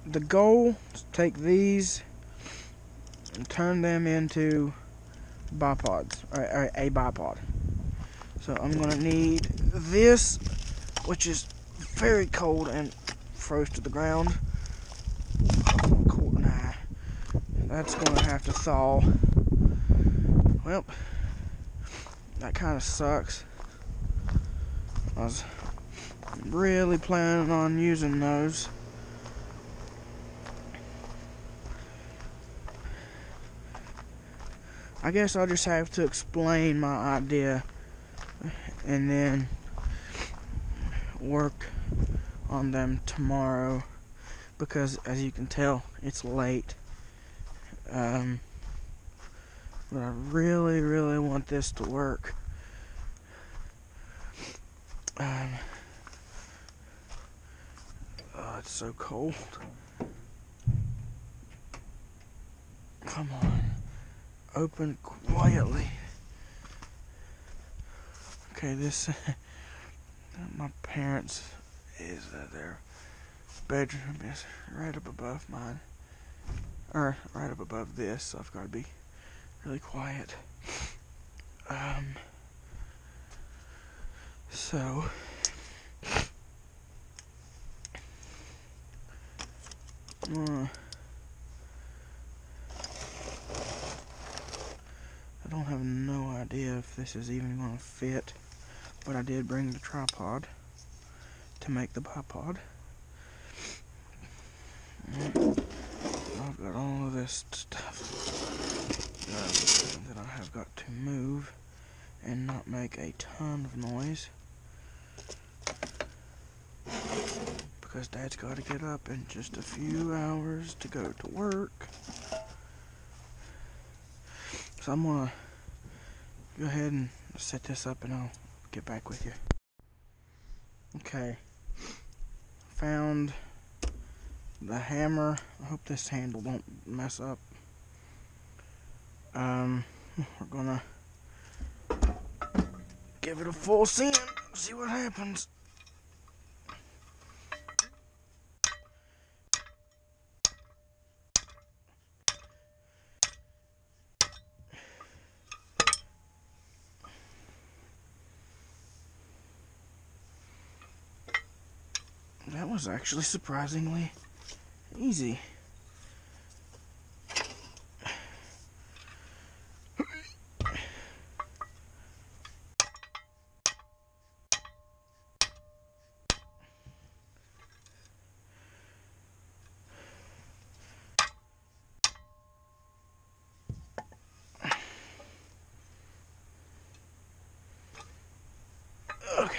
the goal is to take these and turn them into bipods, or a bipod. So I'm gonna need this, which is very cold and froze to the ground. Cold, nah. That's gonna have to thaw. Well, that kind of sucks. I was really planning on using those. I guess I'll just have to explain my idea and then work on them tomorrow, because as you can tell, it's late. But I really, really want this to work. Oh, it's so cold. Come on. Open quietly. Okay, this my parents is their bedroom is right up above mine, or right up above this, so I've got to be really quiet. So I don't have no idea if this is even going to fit, but I did bring the tripod to make the bipod. I've got all of this stuff that I have got to move and not make a ton of noise, because Dad's got to get up in just a few hours to go to work. So I'm gonna go ahead and set this up and I'll get back with you. Okay, found the hammer. I hope this handle don't mess up. We're gonna give it a full send, see what happens. That was actually surprisingly easy. Okay.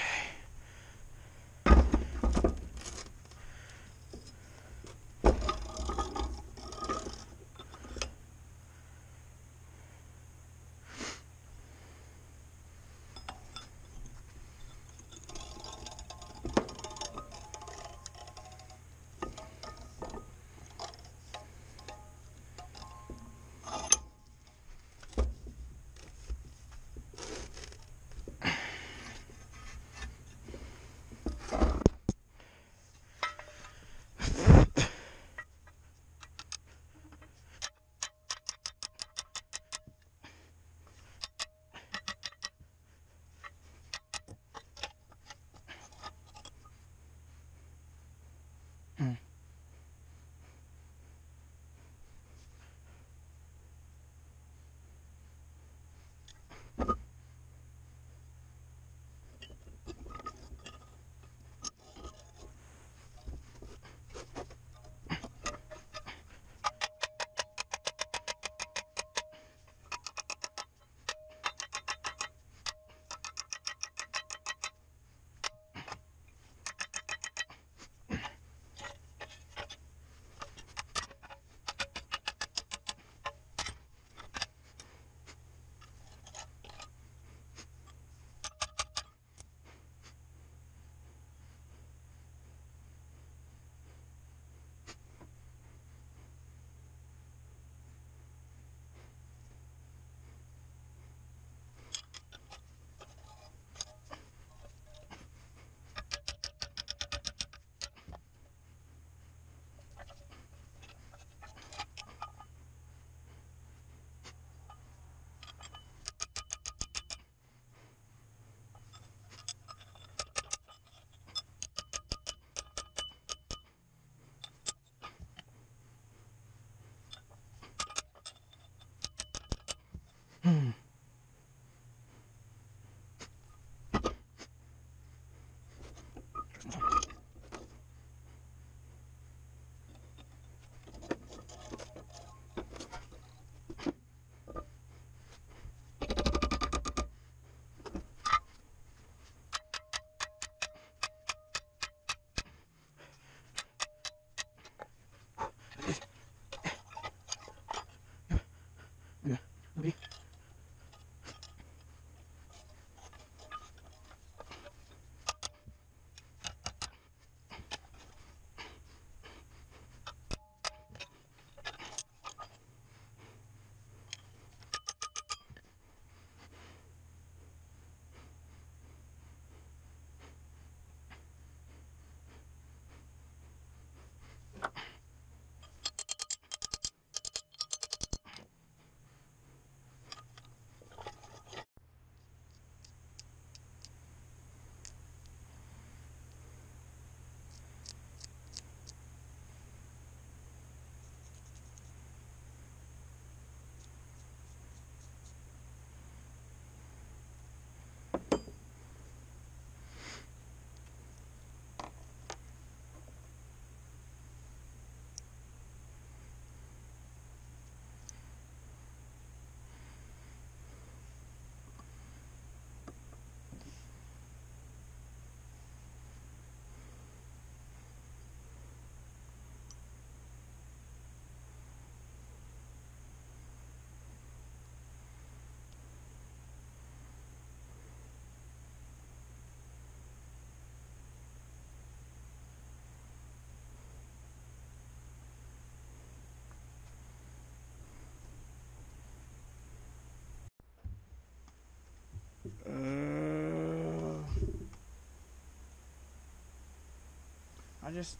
just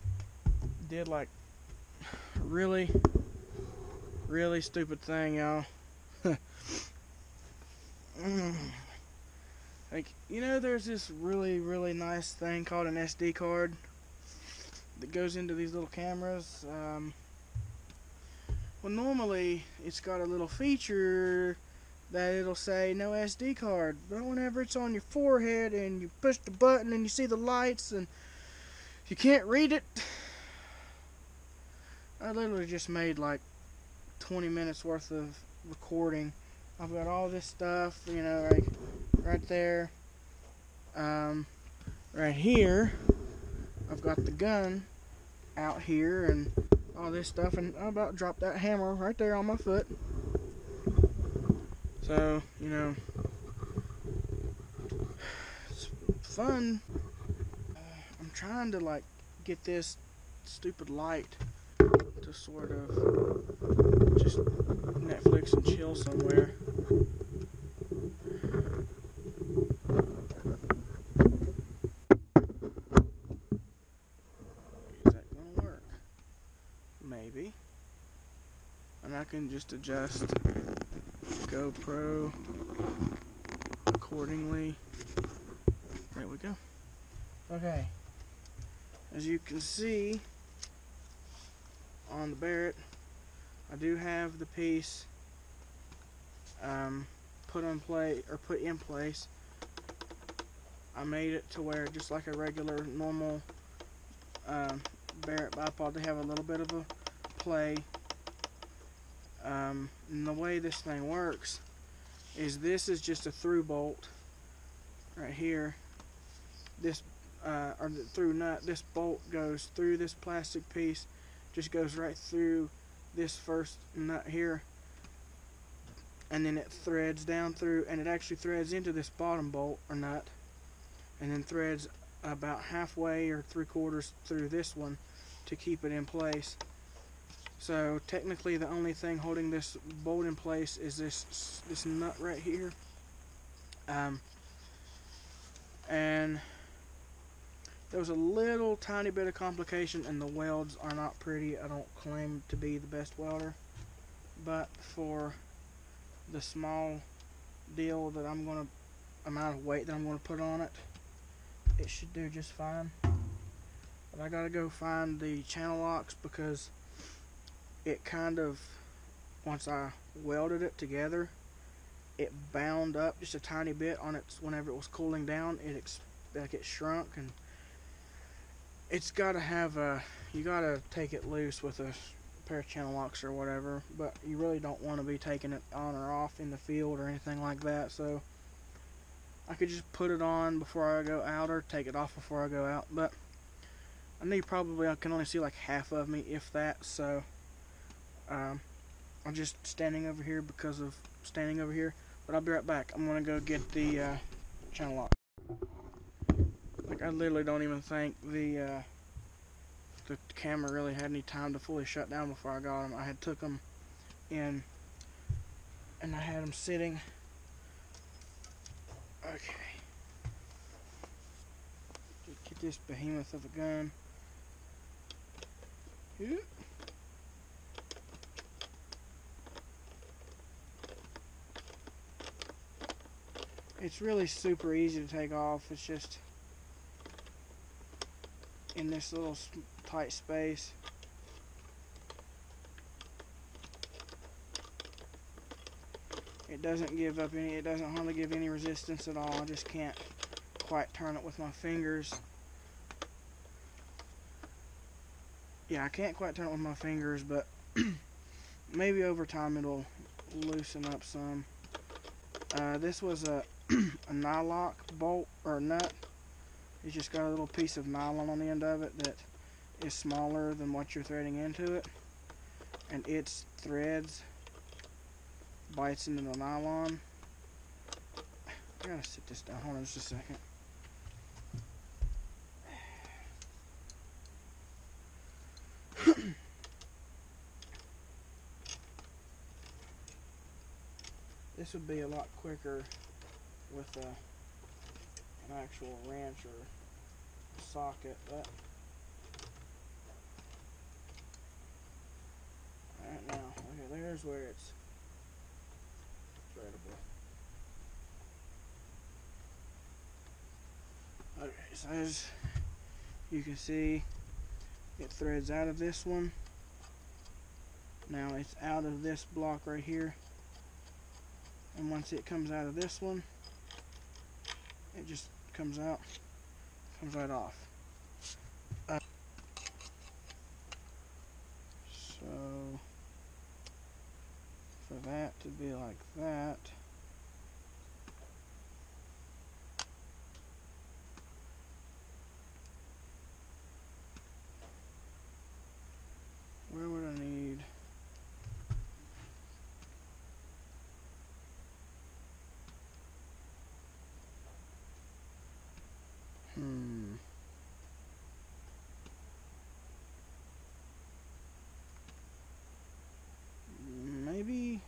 did like really stupid thing, y'all. Like, you know, there's this really nice thing called an SD card that goes into these little cameras. Well, normally it's got a little feature that it'll say no SD card, but whenever it's on your forehead and you push the button and you see the lights and you can't read it, I literally just made like 20 minutes worth of recording. I've got all this stuff, you know, right there, right here. I've got the gun out here and all this stuff, and I'm about to drop that hammer right there on my foot. So, you know, it's fun. I'm trying to like get this stupid light to sort of just Netflix and chill somewhere. Is that gonna work? Maybe. And I can just adjust GoPro accordingly. There we go. Okay. As you can see on the Barrett, I do have the piece put in place. I made it to where just like a regular normal Barrett bipod, they have a little bit of a play. And the way this thing works is this is just a through bolt right here. This or the through nut. This bolt goes through this plastic piece, just goes right through this first nut here, and then it threads down through, and it actually threads into this bottom bolt or nut, and then threads about halfway or 3/4 through this one to keep it in place. So technically the only thing holding this bolt in place is this nut right here, and there was a little tiny bit of complication, and the welds are not pretty. I don't claim to be the best welder, but for the small deal that amount of weight that I'm gonna put on it, it should do just fine. But I gotta go find the channel locks, because it kind of, once I welded it together, it bound up just a tiny bit on its, whenever it was cooling down, it shrunk, and it's gotta have you gotta take it loose with a pair of channel locks or whatever, but you really don't want to be taking it on or off in the field or anything like that. So I could just put it on before I go out, or take it off before I go out, but I can only see like half of me, if that. So I'm just standing over here because of standing over here, but I'll be right back. I'm gonna go get the channel lock. Like, I literally don't even think the camera really had any time to fully shut down before I got them. I had took them in and I had them sitting. Okay. Just get this behemoth of a gun. It's really super easy to take off. It's just in this little tight space. It doesn't give up any, it doesn't hardly give any resistance at all. I just can't quite turn it with my fingers. Yeah, I can't quite turn it with my fingers, but maybe over time it'll loosen up some. This was a nylock bolt or nut. It's just got a little piece of nylon on the end of it that is smaller than what you're threading into it, and its threads bites into the nylon. I gotta sit this down. Hold on just a second. This would be a lot quicker with an actual wrench or socket, but where it's threadable. Okay, so as you can see, it threads out of this one. Now it's out of this block right here, and once it comes out of this one, it just comes out, comes right off. So for that to be like that, where would I need? Maybe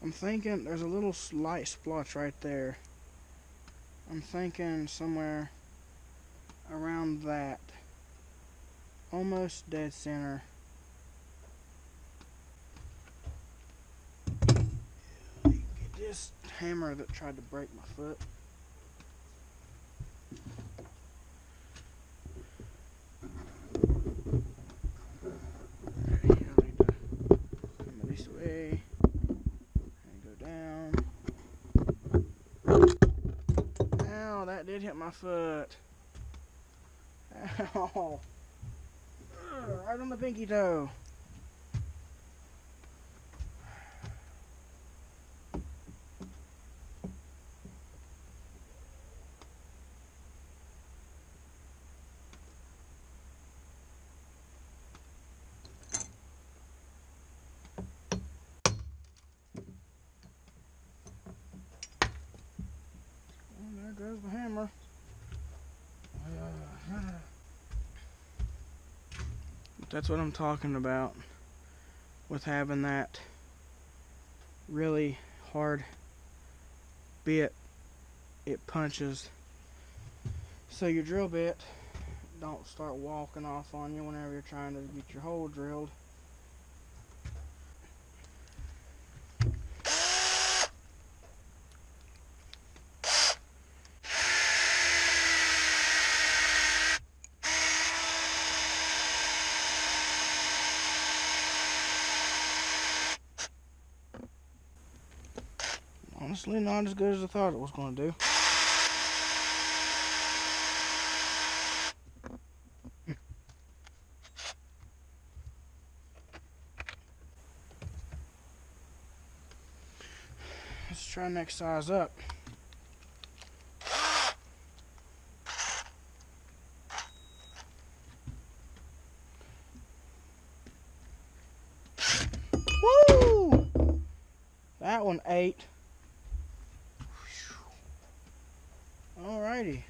I'm thinking there's a little slight splotch right there. I'm thinking somewhere around that, almost dead center. Get this hammer that tried to break my foot. Okay, I need to come this way and go down. Ow, that did hit my foot. Ow. Right on the pinky toe. And there goes the hammer. That's what I'm talking about with having that really hard bit. It punches, so your drill bit don't start walking off on you whenever you're trying to get your hole drilled. Honestly, not as good as I thought it was going to do. Let's try next size up. Woo! That one ate. Alrighty.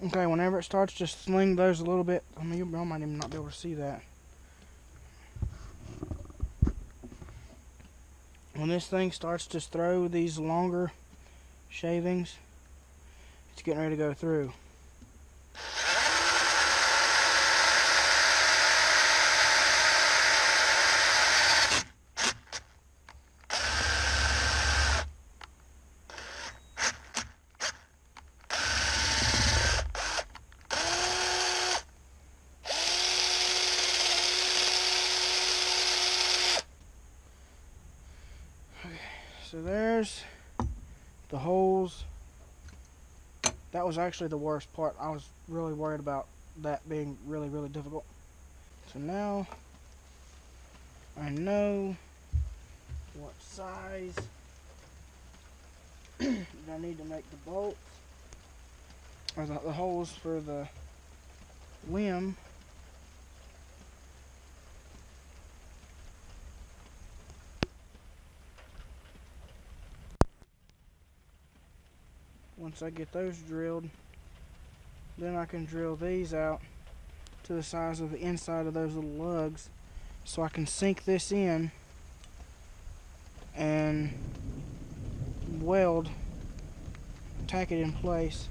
Okay, whenever it starts to sling those a little bit, I mean, you might even not be able to see that. When this thing starts to throw these longer shavings, it's getting ready to go through. So there's the holes. That was actually the worst part. I was really worried about that being really, really difficult. So now I know what size that I need to make the bolts, or the holes for the limb. Once I get those drilled, then I can drill these out to the size of the inside of those little lugs, so I can sink this in and weld, tack it in place,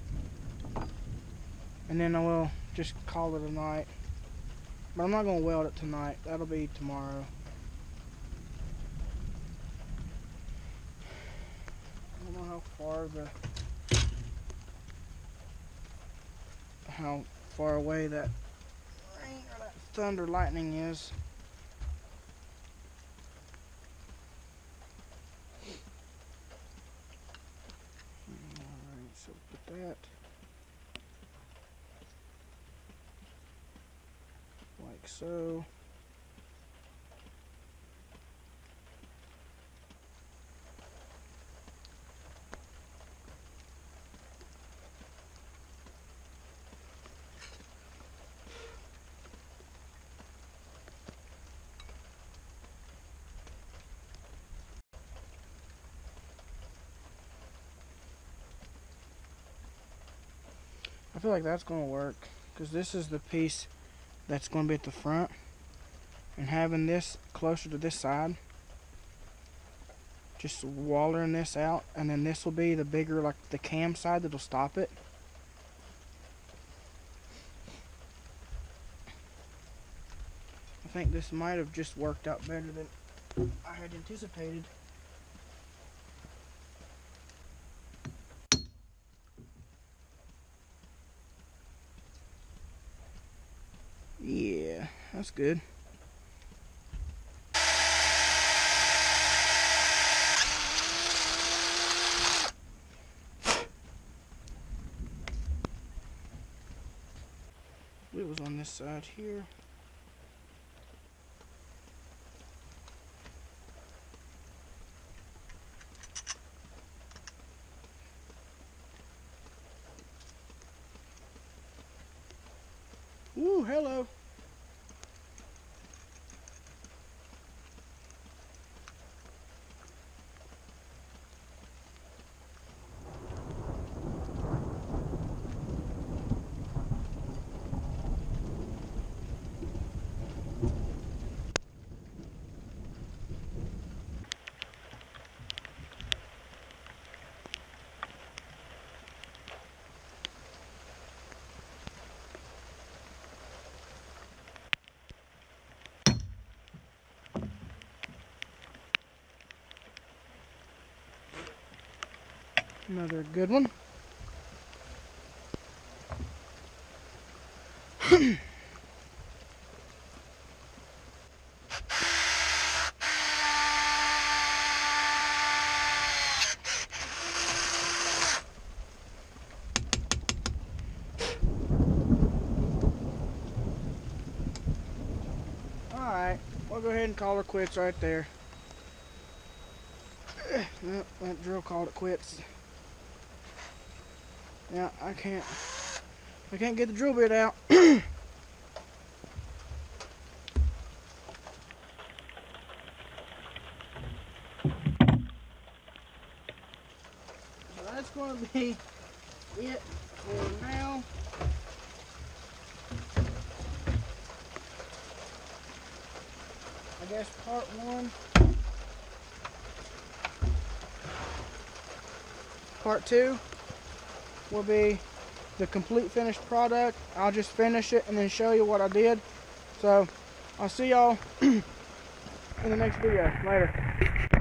and then I will just call it a night. But I'm not going to weld it tonight. That'll be tomorrow. I don't know how far away that rain or that thunder lightning is. Alright, so put that like so. I feel like that's going to work, because this is the piece that's going to be at the front, and having this closer to this side, just wallering this out, and then this will be the bigger, like the cam side that'll stop it. I think this might have just worked out better than I had anticipated. Yeah, that's good. It was on this side here. Ooh, hello. Another good one. Alright, we'll go ahead and call her quits right there. Well, that drill called it quits. Yeah, I can't get the drill bit out. So that's going to be it for now. I guess part one. Part two will be the complete finished product. I'll just finish it and then show you what I did. So I'll see y'all in the next video. Later.